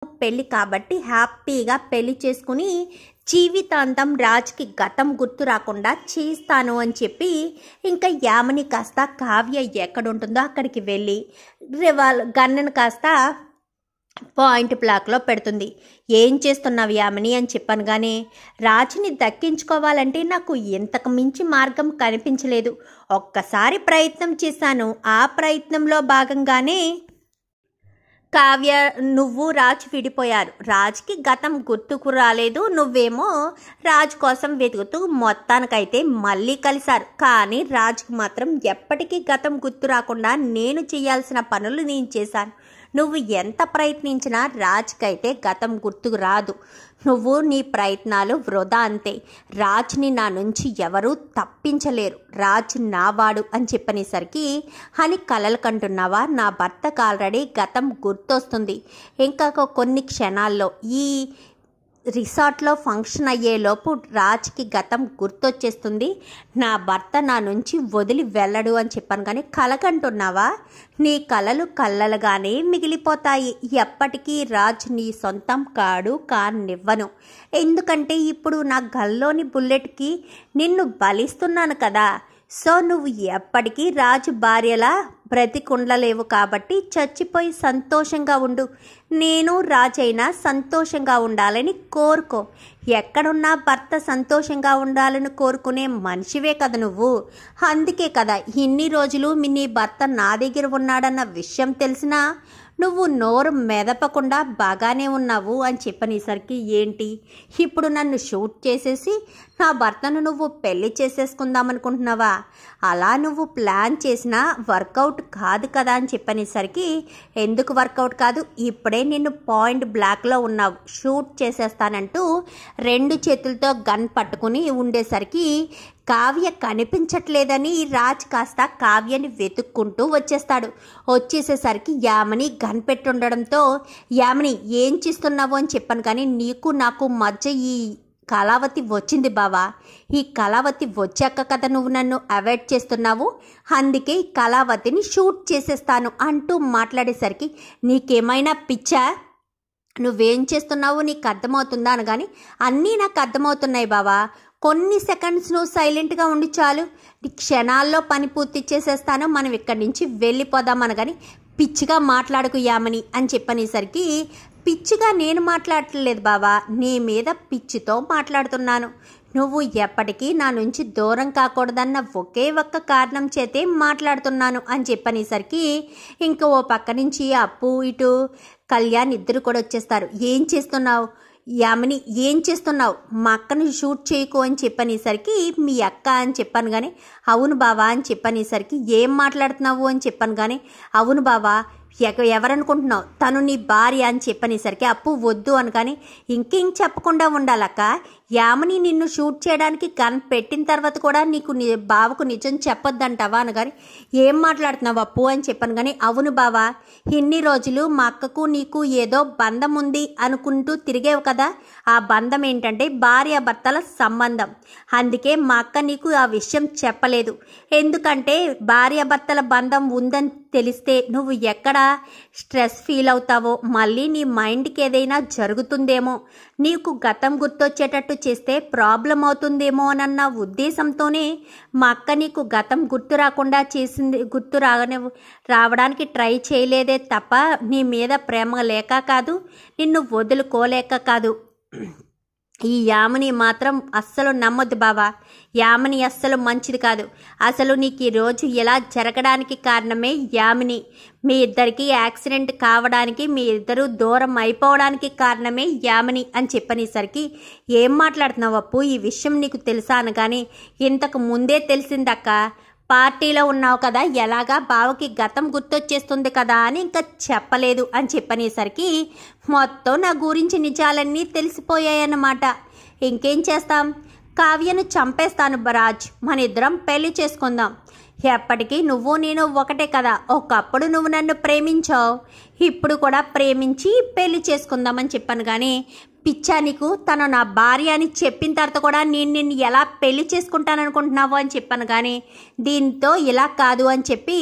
పెళ్ళి కాబట్టి హ్యాపీగా పెళ్లి చేసుకుని జీవితాంతం రాజ్కి గతం గుర్తు రాకుండా చేస్తాను అని చెప్పి ఇంకా యామిని కాస్త కావ్య ఎక్కడుంటుందో అక్కడికి వెళ్ళి గన్నను కాస్త పాయింట్ బ్లాక్లో పెడుతుంది. ఏం చేస్తున్నావు యామిని అని చెప్పాను కానీ రాజుని దక్కించుకోవాలంటే నాకు ఇంతకు మించి మార్గం కనిపించలేదు. ఒక్కసారి ప్రయత్నం చేశాను. ఆ ప్రయత్నంలో భాగంగానే కావ్య నువ్వు రాజు విడిపోయారు. రాజ్కి గతం గుర్తుకు రాలేదు. నువ్వేమో రాజు కోసం వెతుకుతూ మొత్తానికైతే మళ్ళీ కలిశారు. కానీ రాజుకి మాత్రం ఎప్పటికీ గతం గుర్తు రాకుండా నేను చేయాల్సిన పనులు నేను చేశాను. నువ్వు ఎంత ప్రయత్నించినా రాజ్కైతే గతం గుర్తుకు రాదు. నువ్వు నీ ప్రయత్నాలు వృధా అంతే. రాజ్ని నా నుంచి ఎవరూ తప్పించలేరు. రాజ్ నావాడు అని చెప్పనేసరికి అని కలలు కంటున్నావా? నా భర్తకు ఆల్రెడీ గతం గుర్తొస్తుంది. ఇంకా కొన్ని క్షణాల్లో ఈ రిసార్ట్లో ఫంక్షన్ అయ్యేలోపు రాజ్కి గతం గుర్తొచ్చేస్తుంది. నా భర్త నా నుంచి వదిలి వెళ్ళడు అని చెప్పాను కానీ కలకంటున్నావా? నీ కలలు కళ్ళలుగానే మిగిలిపోతాయి. ఎప్పటికీ రాజ్ నీ సొంతం కానివ్వను. ఎందుకంటే ఇప్పుడు నా గల్లోని బుల్లెట్కి నిన్ను బలిస్తున్నాను కదా. సో నువ్వు ఎప్పటికీ రాజు భార్యలా బ్రతికుండలేవు కాబట్టి చచ్చిపోయి సంతోషంగా ఉండు. నేను రాజైనా సంతోషంగా ఉండాలని కోరుకో. ఎక్కడున్నా భర్త సంతోషంగా ఉండాలని కోరుకునే మనిషివే కదా నువ్వు. అందుకే కదా ఇన్ని రోజులు నీ భర్త నా దగ్గర ఉన్నాడన్న విషయం తెలిసినా నువ్వు నోరు మెదపకుండా బాగానే ఉన్నావు అని చెప్పనేసరికి ఏంటి ఇప్పుడు నన్ను షూట్ చేసేసి నా భర్తను నువ్వు పెళ్లి చేసేసుకుందామనుకుంటున్నావా? అలా నువ్వు ప్లాన్ చేసినా వర్కౌట్ కాదు కదా అని చెప్పనేసరికి ఎందుకు వర్కౌట్ కాదు? ఇప్పుడే నిన్ను పాయింట్ బ్లాక్లో ఉన్నావు, షూట్ చేసేస్తానంటూ 2 చేతులతో గన్ పట్టుకుని ఉండేసరికి కావ్య కనిపించట్లేదని రాజ్ కాస్త కావ్యని వెతుక్కుంటూ వచ్చేస్తాడు. వచ్చేసేసరికి యామిని గన్ పెట్టుండడంతో యామిని ఏం చేస్తున్నావు అని చెప్పాను కానీ నీకు నాకు మధ్య ఈ కళావతి వచ్చింది బావా. ఈ కళావతి వచ్చాక కదా నువ్వు నన్ను అవాయిడ్ చేస్తున్నావు. అందుకే ఈ కళావతిని షూట్ చేసేస్తాను అంటూ మాట్లాడేసరికి నీకేమైనా పిచ్చా? నువ్వేం చేస్తున్నావు నీకు అర్థమవుతుందా అనగాని అన్నీ నాకు అర్థమవుతున్నాయి బావా. కొన్ని సెకండ్స్ నువ్వు సైలెంట్గా ఉండి చాలు, క్షణాల్లో పని పూర్తి చేసేస్తాను, మనం ఇక్కడి నుంచి వెళ్ళిపోదాం అనగాని పిచ్చిగా మాట్లాడుకు యామిని అని చెప్పనేసరికి పిచ్చిగా నేను మాట్లాడట్లేదు బావా, నీ మీద పిచ్చితో మాట్లాడుతున్నాను. నువ్వు ఎప్పటికీ నా నుంచి దూరం కాకూడదన్న ఒకే ఒక్క కారణం చేతే మాట్లాడుతున్నాను అని చెప్పనేసరికి ఇంకా ఓ పక్క నుంచి అప్పు ఇటు కళ్యాణ్ ఇద్దరు కూడా వచ్చేస్తారు. ఏం చేస్తున్నావు యామిని, ఏం చేస్తున్నావు? మా అక్కని షూట్ చేయకు అని చెప్పనేసరికి మీ అక్క అని చెప్పాను కానీ అవును బావా అని చెప్పనేసరికి ఏం మాట్లాడుతున్నావు అని చెప్పాను కానీ అవును బావా ఎవరనుకుంటున్నావు, తను నీ భార్య అని చెప్పనేసరికి అప్పు వద్దు అనగానే ఇంకేం చెప్పకుండా ఉండాలక్క. యామిని నిన్ను షూట్ చేయడానికి గన్ పెట్టిన తర్వాత కూడా నీకు నీ బావకు నిజం చెప్పొద్దంటావా అనగాని ఏం మాట్లాడుతున్నావు అప్పు అని చెప్పాను కానీ అవును బావా, ఇన్ని రోజులు మా అక్కకు నీకు ఏదో బంధం ఉంది అనుకుంటూ తిరిగేవు కదా. ఆ బంధం ఏంటంటే భార్యాభర్తల సంబంధం. అందుకే మా అక్క నీకు ఆ విషయం చెప్పలేదు. ఎందుకంటే భార్యాభర్తల బంధం ఉందని తెలిస్తే నువ్వు ఎక్కడ స్ట్రెస్ ఫీల్ అవుతావో, మళ్ళీ నీ మైండ్కి ఏదైనా జరుగుతుందేమో, నీకు గతం గుర్తొచ్చేటట్టు చేస్తే ప్రాబ్లం అవుతుందేమో అన్న ఉద్దేశంతోనే మా అక్క నీకు గతం గుర్తు రాకుండా చేసింది. రావడానికి ట్రై చేయలేదే తప్ప నీ మీద ప్రేమ లేక కాదు, నిన్ను వదులుకోలేక కాదు. ఈ యామిని మాత్రం అస్సలు నమ్మొద్దు బావా. యామిని అస్సలు మంచిది కాదు. అసలు నీకు ఈ రోజు ఇలా జరగడానికి కారణమే యామిని. మీ ఇద్దరికి యాక్సిడెంట్ కావడానికి, మీ ఇద్దరు దూరం అయిపోవడానికి కారణమే యామిని అని చెప్పనేసరికి ఏం మాట్లాడుతున్నావు అప్పు, ఈ విషయం నీకు తెలుసా అనగానే ఇంతకు ముందే తెలిసిందక్క. పార్టీలో ఉన్నావు కదా, ఎలాగా బావకి గతం గుర్తొచ్చేస్తుంది కదా అని ఇంకా చెప్పలేదు అని చెప్పనేసరికి మొత్తం నా గురించి నిజాలన్నీ తెలిసిపోయాయన్నమాట. ఇంకేం చేస్తాం, కావ్యను చంపేస్తాను రాజ్, మన ఇద్దరం పెళ్లి చేసుకుందాం. ఎప్పటికీ నువ్వు నేను ఒకటే కదా. ఒకప్పుడు నువ్వు నన్ను ప్రేమించావు, ఇప్పుడు కూడా ప్రేమించి పెళ్లి చేసుకుందామని చెప్పాను కానీ పిచ్చా నీకు, తను నా భార్య అని చెప్పిన తర్వాత కూడా నేను నిన్ను ఎలా పెళ్లి చేసుకుంటాను అనుకుంటున్నావు అని చెప్పాను కానీ దీంతో ఇలా కాదు అని చెప్పి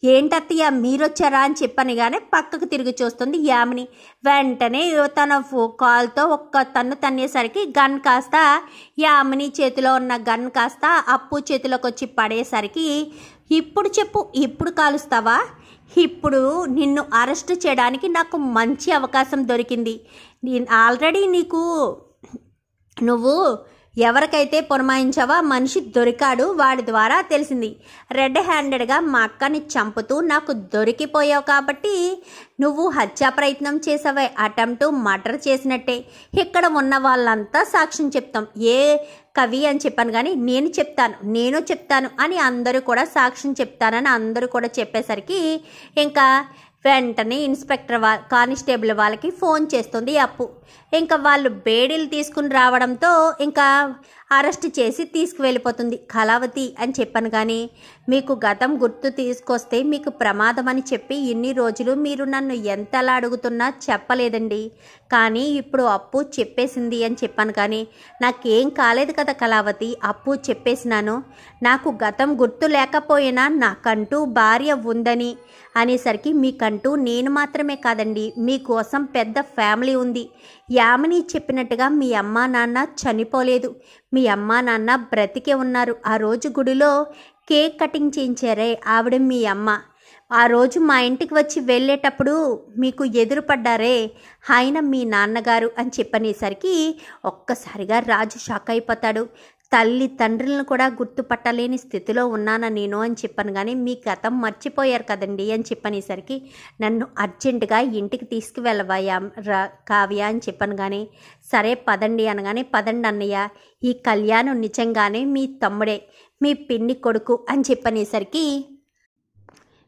ఏంటత్తయ్య మీరొచ్చారా అని చెప్పనిగానే పక్కకు తిరిగి చూస్తుంది యామిని. వెంటనే తన కాల్తో ఒక్క తన్ను తన్నేసరికి గన్ కాస్త యామిని చేతిలో ఉన్న గన్ కాస్త అప్పు చేతిలోకి వచ్చి పడేసరికి, ఇప్పుడు చెప్పు, ఇప్పుడు కాలుస్తావా? ఇప్పుడు నిన్ను అరెస్ట్ చేయడానికి నాకు మంచి అవకాశం దొరికింది. నేను ఆల్రెడీ నువ్వు ఎవరికైతే పురమాయించావో మనిషి దొరికాడు, వాడి ద్వారా తెలిసింది. రెడ్ హ్యాండెడ్గా మా అక్కని చంపుతూ నాకు దొరికిపోయావు కాబట్టి నువ్వు హత్యా ప్రయత్నం చేసావే, అటెంప్ట్ మర్డర్ చేసినట్టే. ఇక్కడ ఉన్న వాళ్ళంతా సాక్ష్యం చెప్తాం. ఏ కవి అని చెప్పాను కానీ నేను చెప్తాను అని అందరూ కూడా సాక్ష్యం చెప్తానని అందరూ కూడా చెప్పేసరికి ఇంకా వెంటనే ఇన్స్పెక్టర్ కానిస్టేబుల్ వాళ్ళకి ఫోన్ చేస్తుంది అప్పు. ఇంకా వాళ్ళు బేడీలు తీసుకుని రావడంతో ఇంకా అరెస్ట్ చేసి తీసుకువెళ్ళిపోతుంది. కళావతి అని చెప్పాను కానీ మీకు గతం గుర్తు తీసుకొస్తే మీకు ప్రమాదం అని చెప్పి ఇన్ని రోజులు మీరు నన్ను ఎంతలా అడుగుతున్నా చెప్పలేదండి. కానీ ఇప్పుడు అప్పు చెప్పేసింది అని చెప్పాను కానీ నాకేం కాలేదు కదా కళావతి, అప్పు చెప్పేసినాను. నాకు గతం గుర్తు లేకపోయినా నాకంటూ భార్య ఉందని అనేసరికి మీకంటూ నేను మాత్రమే కాదండి, మీకోసం పెద్ద ఫ్యామిలీ ఉంది. యామిని చెప్పినట్టుగా మీ అమ్మా నాన్న చనిపోలేదు, మీ అమ్మా నాన్న బ్రతికే ఉన్నారు. ఆ రోజు గుడిలో కేక్ కటింగ్ చేయించారే ఆవిడ మీ అమ్మ. ఆ రోజు మా ఇంటికి వచ్చి వెళ్ళేటప్పుడు మీకు ఎదురుపడ్డారే ఆయన మీ నాన్నగారు అని చెప్పనేసరికి ఒక్కసారిగా రాజు షాక్ అయిపోతాడు. తల్లి తండ్రులను కూడా గుర్తుపట్టలేని స్థితిలో ఉన్నానా నేను అని చెప్పాను కానీ మీ గతం మర్చిపోయారు కదండి అని చెప్పనేసరికి నన్ను అర్జెంటుగా ఇంటికి తీసుకువెళ్ళవయ్యా కావ్య అని చెప్పాను కానీ సరే పదండి అనగానే పదండి అన్నయ్య, ఈ కళ్యాణం నిజంగానే మీ తమ్ముడే, మీ పిన్ని కొడుకు అని చెప్పనేసరికి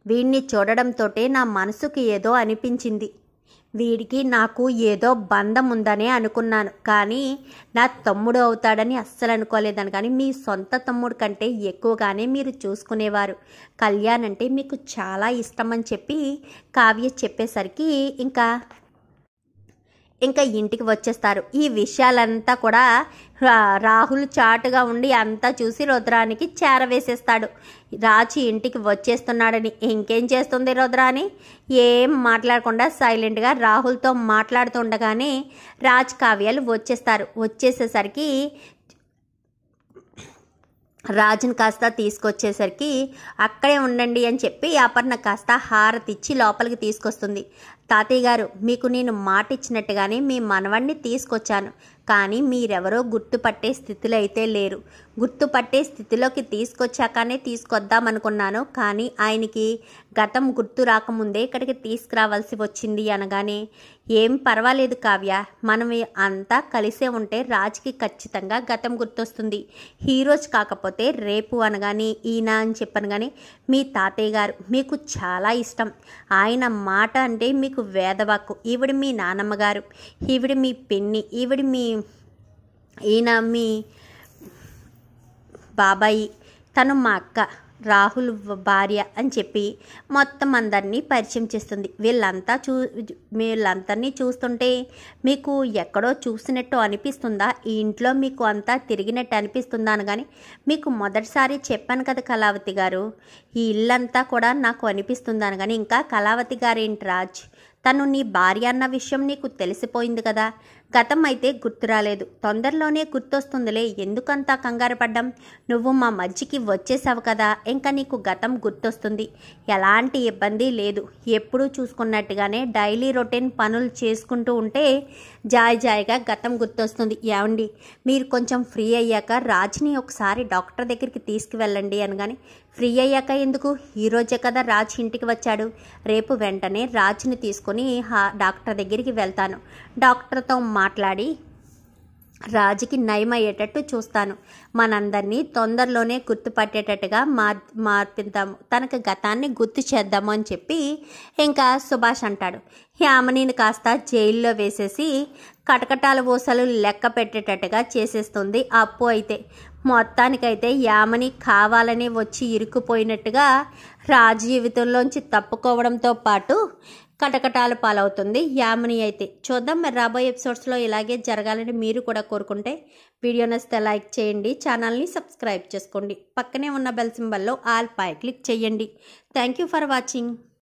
వీడిని చూడడంతో నా మనసుకు ఏదో అనిపించింది. వీడికి నాకు ఏదో బంధం ఉందనే అనుకున్నాను కానీ నా తమ్ముడు అవుతాడని అస్సలు అనుకోలేదని. కానీ మీ సొంత తమ్ముడు కంటే ఎక్కువగానే మీరు చూసుకునేవారు. కళ్యాణ్ అంటే మీకు చాలా ఇష్టం అని చెప్పి కావ్య చెప్పేసరికి ఇంకా ఇంటికి వచ్చేస్తారు. ఈ విషయాలంతా కూడా రాహుల్ చాటుగా ఉండి అంతా చూసి రుద్రానికి చేరవేసేస్తాడు. రాజు ఇంటికి వచ్చేస్తున్నాడని. ఇంకేం చేస్తుంది రుద్రాని? ఏం మాట్లాడకుండా సైలెంట్గా రాహుల్తో మాట్లాడుతుండగానే రాజ్ కావ్యాలు వచ్చేస్తారు. వచ్చేసేసరికి రాజుని కాస్త తీసుకొచ్చేసరికి అక్కడే ఉండండి అని చెప్పి అపర్ణ కాస్త హారతి ఇచ్చి లోపలికి తీసుకొస్తుంది. తాతయ్య గారు, మీకు నేను మాట ఇచ్చినట్టుగానే మీ మనవణ్ణి తీసుకొచ్చాను, కానీ మీరెవరో గుర్తుపట్టే స్థితిలో అయితే లేరు. గుర్తుపట్టే స్థితిలోకి తీసుకొచ్చాకనే తీసుకొద్దామనుకున్నాను, కానీ ఆయనకి గతం గుర్తు రాకముందే ఇక్కడికి తీసుకురావాల్సి వచ్చింది అనగానే ఏం పర్వాలేదు కావ్య, మనం అంతా కలిసే ఉంటే రాజ్కి ఖచ్చితంగా గతం గుర్తొస్తుంది. హీరోస్ కాకపోతే రేపు అనగానే ఈయన అని చెప్పాను కానీ మీ తాతయ్య గారు మీకు చాలా ఇష్టం. ఆయన మాట అంటే మీకు వేదవాక్కు. ఈవిడ మీ నానమ్మ గారు, ఈవిడ మీ పిన్ని, ఈయన మీ బాబాయి, తను మా అక్క, రాహుల్ భార్య అని చెప్పి మొత్తం అందరినీ పరిచయం చేస్తుంది. వీళ్ళందరినీ చూస్తుంటే మీకు ఎక్కడో చూసినట్టు అనిపిస్తుందా? ఈ ఇంట్లో మీకు అంతా తిరిగినట్టు అనిపిస్తుందా అనగానే మీకు మొదటిసారి చెప్పాను కదా కళావతి గారు, ఈ ఇల్లంతా కూడా నాకు అనిపిస్తుంది అనగానే ఇంకా కళావతి గారేంటి రాజ్, తను నీ భార్య అన్న విషయం నీకు తెలిసిపోయింది కదా, గతం అయితే గుర్తు రాలేదు, తొందరలోనే గుర్తొస్తుందిలే, ఎందుకంతా కంగారు పడ్డాం, నువ్వు మా మధ్యకి వచ్చేసావు కదా, ఇంకా నీకు గతం గుర్తొస్తుంది, ఎలాంటి ఇబ్బంది లేదు, ఎప్పుడూ చూసుకున్నట్టుగానే డైలీ రొటీన్ పనులు చేసుకుంటూ ఉంటే జాయిగా గతం గుర్తొస్తుంది. ఏమండి, మీరు కొంచెం ఫ్రీ అయ్యాక రాజ్ని ఒకసారి డాక్టర్ దగ్గరికి తీసుకువెళ్ళండి అనగానే ఫ్రీ అయ్యాక ఎందుకు, ఈరోజే కదా రాజ్ ఇంటికి వచ్చాడు, రేపు వెంటనే రాజ్ని తీసుకొని డాక్టర్ దగ్గరికి వెళ్తాను, డాక్టర్తో మాట్లాడి రాజుకి నయం అయ్యేటట్టు చూస్తాను, మనందరినీ తొందరలోనే గుర్తుపట్టేటట్టుగా మార్పిద్దాము, తనకు గతాన్ని గుర్తు చేద్దాము అని చెప్పి ఇంకా సుభాష్ అంటాడు. యామినిని కాస్త జైల్లో వేసేసి కటకటాల ఊసలు లెక్క పెట్టేటట్టుగా చేసేస్తుంది అప్పు. అయితే మొత్తానికైతే యామిని కావాలని వచ్చి ఇరుక్కుపోయినట్టుగా రాజ్ జీవితంలోంచి తప్పుకోవడంతో పాటు కటకటాలు పాలవుతుంది యామిని అయితే. చూద్దాం మరి రాబోయే ఎపిసోడ్స్లో ఇలాగే జరగాలని మీరు కూడా కోరుకుంటే వీడియో నచ్చితే లైక్ చేయండి, ఛానల్ని సబ్స్క్రైబ్ చేసుకోండి, పక్కనే ఉన్న బెల్ సింబల్లో ఆల్ పై క్లిక్ చేయండి. Thank you for watching.